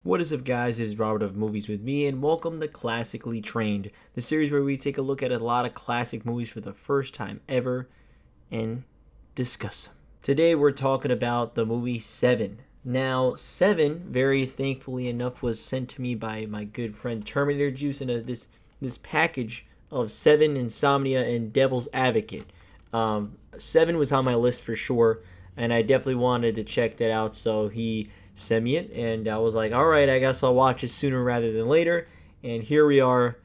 What is up, guys? It is Robert of Movies with Me, and welcome to Classically Trained, the series where we take a look at a lot of classic movies for the first time ever and discuss them. Today we're talking about the movie Seven. Now, Seven, very thankfully enough, was sent to me by my good friend Terminator Juice in this package of Seven, Insomnia, and Devil's Advocate. Seven was on my list for sure, and I definitely wanted to check that out, so he sent me it, and I was like, all right, I guess I'll watch it sooner rather than later. And here we are.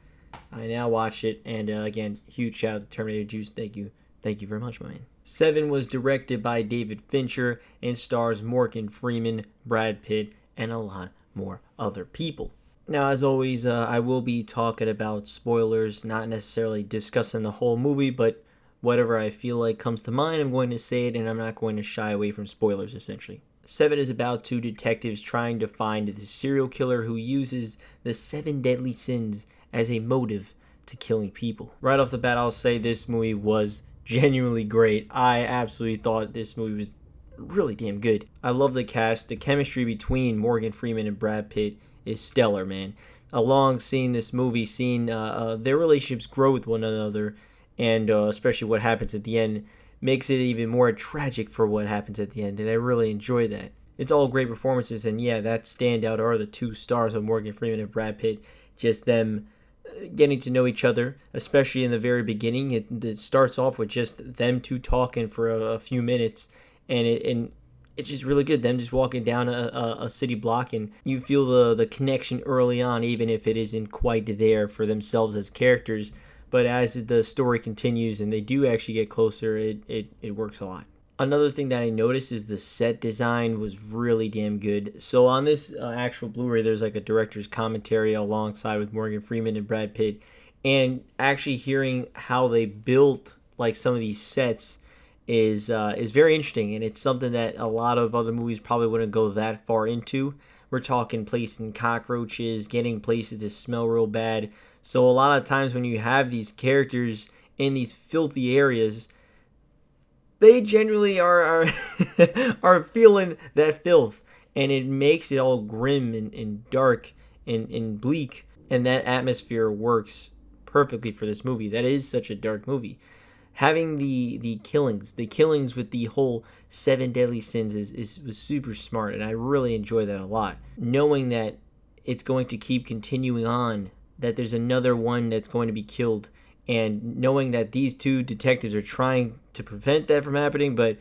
I now watch it, and again, huge shout out to Terminator Juice. Thank you very much, man. Seven was directed by David Fincher and stars Morgan Freeman, Brad Pitt, and a lot more other people. Now, as always, I will be talking about spoilers, not necessarily discussing the whole movie, but whatever I feel like comes to mind, I'm going to say it, and I'm not going to shy away from spoilers, essentially. Seven is about two detectives trying to find the serial killer who uses the 7 deadly sins as a motive to killing people. Right off the bat, I'll say this movie was genuinely great. I absolutely thought this movie was really damn good. I love the cast. The chemistry between Morgan Freeman and Brad Pitt is stellar, man. Along seeing this movie, seeing their relationships grow with one another, and especially what happens at the end, makes it even more tragic for what happens at the end, and I really enjoy that. It's all great performances, and yeah, that standout are the two stars of Morgan Freeman and Brad Pitt. Just them getting to know each other, especially in the very beginning. It starts off with just them two talking for a few minutes, and it's just really good. Them just walking down a city block, and you feel the connection early on, even if it isn't quite there for themselves as characters. But as the story continues and they do actually get closer, it works a lot. Another thing that I noticed is the set design was really damn good. So on this actual Blu-ray, there's like a director's commentary alongside with Morgan Freeman and Brad Pitt. And actually hearing how they built like some of these sets is very interesting. And it's something that a lot of other movies probably wouldn't go that far into. We're talking placing cockroaches, getting places to smell real bad. So a lot of times when you have these characters in these filthy areas, they generally are are feeling that filth, and it makes it all grim and dark and bleak, and that atmosphere works perfectly for this movie. That is such a dark movie. Having the killings with the whole 7 deadly sins was super smart, and I really enjoy that a lot. Knowing that it's going to keep continuing on, that there's another one that's going to be killed, and knowing that these two detectives are trying to prevent that from happening, but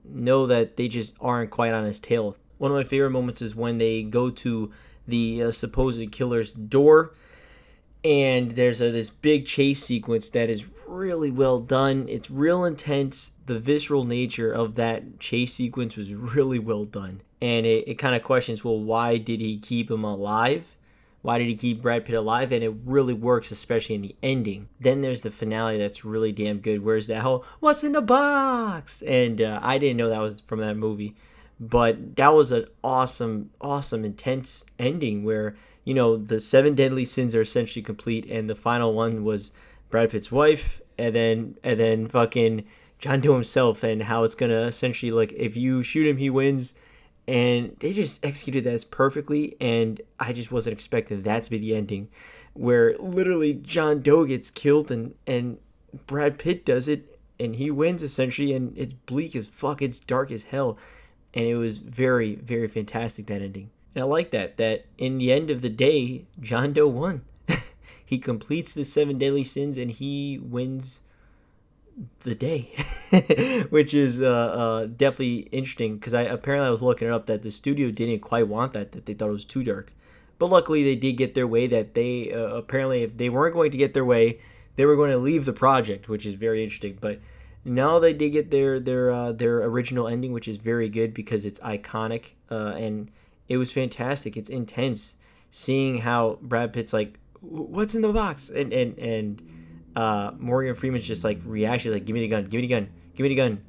know that they just aren't quite on his tail. One of my favorite moments is when they go to the supposed killer's door, and there's this big chase sequence that is really well done. It's real intense. The visceral nature of that chase sequence was really well done, and it kind of questions, well, why did he keep him alive? Why did he keep Brad Pitt alive? And it really works, especially in the ending. Then there's the finale that's really damn good. Where's that whole, what's in the box? And I didn't know that was from that movie. But that was an awesome, intense ending where, you know, the 7 deadly sins are essentially complete. And the final one was Brad Pitt's wife. And then fucking John Doe himself. And how it's going to essentially, like, if you shoot him, he wins. And they just executed that perfectly, and I just wasn't expecting that to be the ending, where literally John Doe gets killed and Brad Pitt does it, and he wins essentially, and it's bleak as fuck, it's dark as hell, and it was very, very fantastic, that ending. And I like that in the end of the day, John Doe won. He completes the 7 deadly sins, and he wins the day, which is definitely interesting, because I was looking it up that the studio didn't quite want that they thought it was too dark, but luckily they did get their way. That they apparently, if they weren't going to get their way, they were going to leave the project, which is very interesting. But now they did get their original ending, which is very good because it's iconic, and it was fantastic. It's intense seeing how Brad Pitt's like, what's in the box, and Morgan Freeman's just like reaction, like, give me the gun, give me the gun, give me the gun.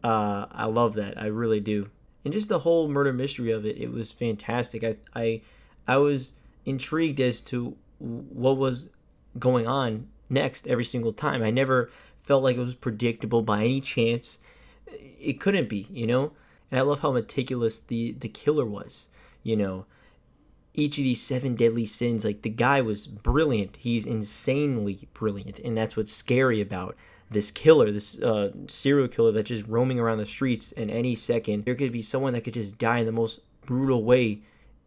I love that. I really do. And just the whole murder mystery of it was fantastic. I was intrigued as to what was going on next every single time. I never felt like it was predictable by any chance. It couldn't be, you know? And I love how meticulous the killer was, you know? each of these 7 deadly sins. Like, the guy was brilliant. He's insanely brilliant, and that's what's scary about this killer, this serial killer that's just roaming around the streets. And any second there could be someone that could just die in the most brutal way,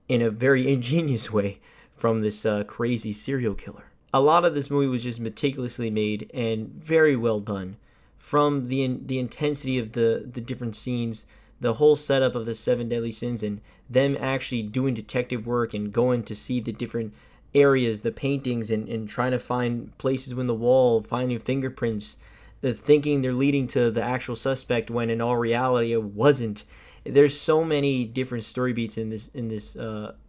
in a very ingenious way, from this crazy serial killer. A lot of this movie was just meticulously made and very well done. From the intensity of the different scenes, the whole setup of the 7 deadly sins, and them actually doing detective work and going to see the different areas, the paintings, and trying to find places in the wall, finding fingerprints, the thinking they're leading to the actual suspect when in all reality it wasn't. There's so many different story beats in this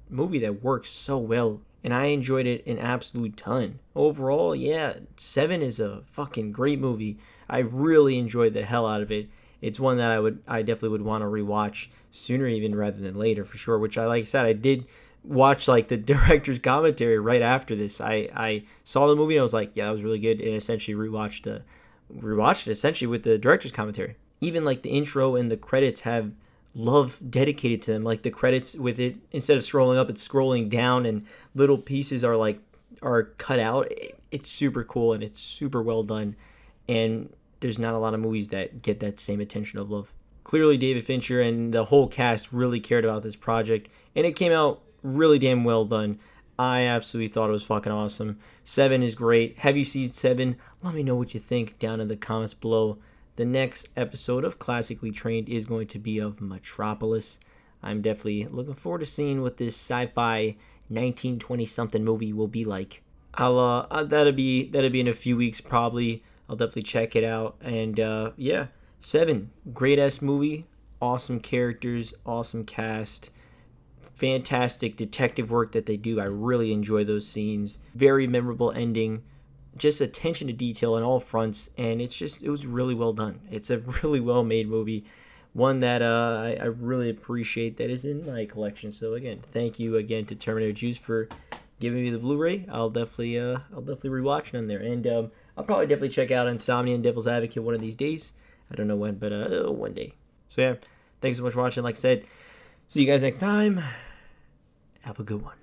movie that works so well, and I enjoyed it an absolute ton. Overall, yeah, Seven is a fucking great movie. I really enjoyed the hell out of it. It's one that I definitely would want to rewatch sooner even rather than later, for sure. Which, like I said, I did watch like the director's commentary right after this. I saw the movie and I was like, yeah, that was really good, and essentially rewatched it essentially with the director's commentary. Even like the intro and the credits have love dedicated to them. Like the credits with it, instead of scrolling up, it's scrolling down, and little pieces are cut out. It's super cool and it's super well done, and there's not a lot of movies that get that same attention of love. Clearly David Fincher and the whole cast really cared about this project, and it came out really damn well done. I absolutely thought it was fucking awesome. Seven is great. Have you seen Seven? Let me know what you think down in the comments below. The next episode of Classically Trained is going to be of Metropolis. I'm definitely looking forward to seeing what this sci-fi 1920 something movie will be like. That'll be in a few weeks probably. I'll definitely check it out. And yeah, Seven, great ass movie, awesome characters, awesome cast, fantastic detective work that they do. I really enjoy those scenes. Very memorable ending. Just attention to detail on all fronts, and it was really well done. It's a really well made movie, one that I really appreciate that is in my collection. So again, thank you again to Terminator Juice for giving me the Blu-ray. I'll definitely rewatch it on there, and I'll probably definitely check out Insomnia and Devil's Advocate one of these days. I don't know when, but one day. So yeah, thanks so much for watching. Like I said, see you guys next time. Have a good one.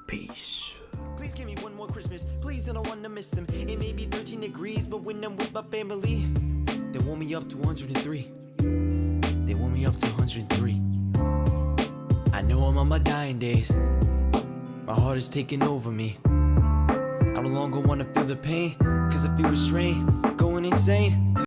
Peace. Please give me one more Christmas, please, I don't want to miss them. It may be 13 degrees, but when I'm with my family, they warm me up to 103. They warm me up to 103. I know I'm on my dying days. My heart is taking over me. I no longer want to feel the pain, cause I feel restrained, going insane.